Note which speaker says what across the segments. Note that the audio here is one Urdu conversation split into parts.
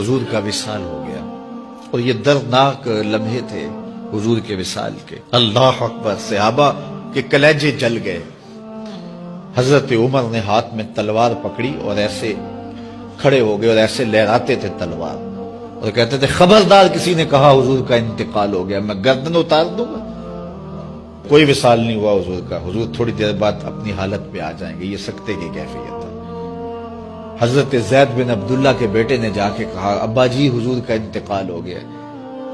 Speaker 1: حضور کا وصال ہو گیا اور یہ دردناک لمحے تھے حضور کے وصال کے۔ اللہ اکبر، صحابہ کے کلیجے جل گئے۔ حضرت عمر نے ہاتھ میں تلوار پکڑی اور ایسے کھڑے ہو گئے اور ایسے لہراتے تھے تلوار اور کہتے تھے خبردار کسی نے کہا حضور کا انتقال ہو گیا میں گردن اتار دوں گا۔ کوئی وصال نہیں ہوا حضور کا، حضور تھوڑی دیر بعد اپنی حالت پہ آ جائیں گے، یہ سکتے کی کیفیت ہے۔ حضرت زید بن عبداللہ کے بیٹے نے جا کے کہا ابا جی حضور کا انتقال ہو گیا،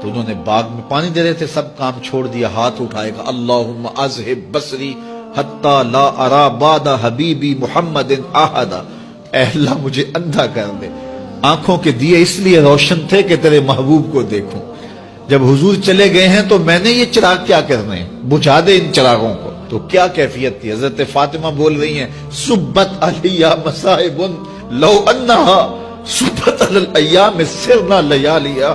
Speaker 1: تو انہوں نے باغ میں پانی دے رہے تھے، سب کام چھوڑ دیا، ہاتھ اٹھائے گا اللہم اذہب بصری حتی لا ارا بعد حبیبی محمد احدا، اے اللہ مجھے اندھا کر دے، آنکھوں کے دیے اس لیے روشن تھے کہ تیرے محبوب کو دیکھوں، جب حضور چلے گئے ہیں تو میں نے یہ چراغ کیا کرنے ہیں، بجھا دے ان چراغوں کو۔ تو کیا کیفیت تھی، حضرت فاطمہ بول رہی ہیں سبت علیہ مصائب لو انہا سبت علی الایام سرنا لیالیا،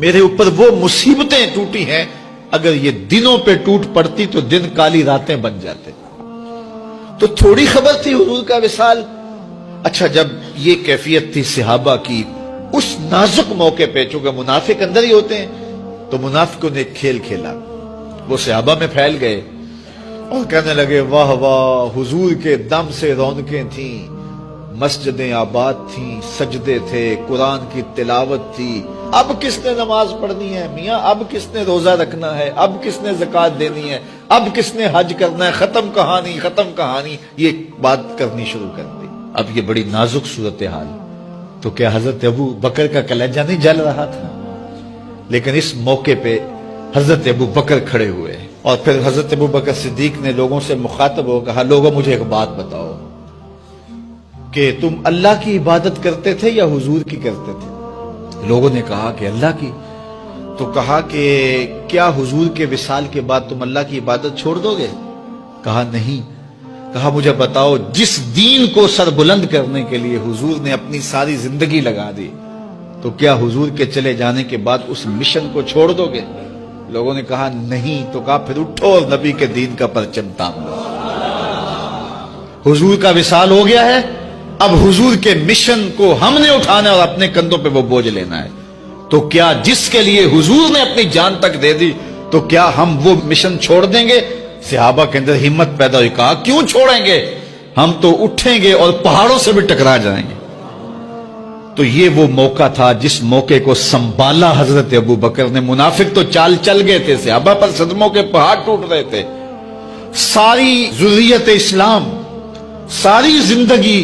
Speaker 1: میرے اوپر وہ مصیبتیں ٹوٹی ہیں اگر یہ دنوں پہ ٹوٹ پڑتی تو دن کالی راتیں بن جاتے۔ تو تھوڑی خبر تھی حضور کا وصال۔ اچھا جب یہ کیفیت تھی صحابہ کی اس نازک موقع پہ، چونکہ منافق اندر ہی ہوتے ہیں، تو منافقوں نے ایک کھیل کھیلا، وہ صحابہ میں پھیل گئے اور کہنے لگے واہ واہ حضور کے دم سے رونقیں تھیں، مسجدیں آباد تھیں، سجدے تھے، قرآن کی تلاوت تھی، اب کس نے نماز پڑھنی ہے میاں، اب کس نے روزہ رکھنا ہے، اب کس نے زکوٰۃ دینی ہے، اب کس نے حج کرنا ہے، ختم کہانی ختم کہانی، یہ بات کرنی شروع کر دی۔ اب یہ بڑی نازک صورتحال، تو کیا حضرت ابو بکر کا کلیجہ نہیں جل رہا تھا؟ لیکن اس موقع پہ حضرت ابو بکر کھڑے ہوئے اور پھر حضرت ابو بکر صدیق نے لوگوں سے مخاطب ہو کہا لوگوں مجھے ایک بات بتاؤ کہ تم اللہ کی عبادت کرتے تھے یا حضور کی کرتے تھے؟ لوگوں نے کہا کہ اللہ کی۔ تو کہا کہ کیا حضور کے وصال کے بعد تم اللہ کی عبادت چھوڑ دو گے؟ کہا نہیں۔ کہا مجھے بتاؤ جس دین کو سر بلند کرنے کے لیے حضور نے اپنی ساری زندگی لگا دی، تو کیا حضور کے چلے جانے کے بعد اس مشن کو چھوڑ دو گے؟ لوگوں نے کہا نہیں۔ تو کہا پھر اٹھو اور نبی کے دین کا پرچم تام لو۔ حضور کا وصال ہو گیا ہے، اب حضور کے مشن کو ہم نے اٹھانا اور اپنے کندھوں پہ وہ بوجھ لینا ہے۔ تو کیا جس کے لیے حضور نے اپنی جان تک دے دی، تو کیا ہم وہ مشن چھوڑ دیں گے؟ صحابہ کے اندر ہمت پیدا ہوئی، کہا کیوں چھوڑیں گے، ہم تو اٹھیں گے اور پہاڑوں سے بھی ٹکرا جائیں گے۔ تو یہ وہ موقع تھا جس موقع کو سنبھالا حضرت ابو بکر نے۔ منافق تو چال چل گئے تھے، صحابہ پر صدموں کے پہاڑ ٹوٹ رہے تھے، ساری ذریت اسلام ساری زندگی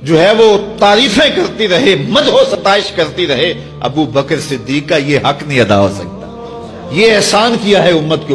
Speaker 1: جو ہے وہ تعریفیں کرتی رہے، مدح و ستائش کرتی رہے، ابو بکر صدیق کا یہ حق نہیں ادا ہو سکتا، یہ احسان کیا ہے امت کے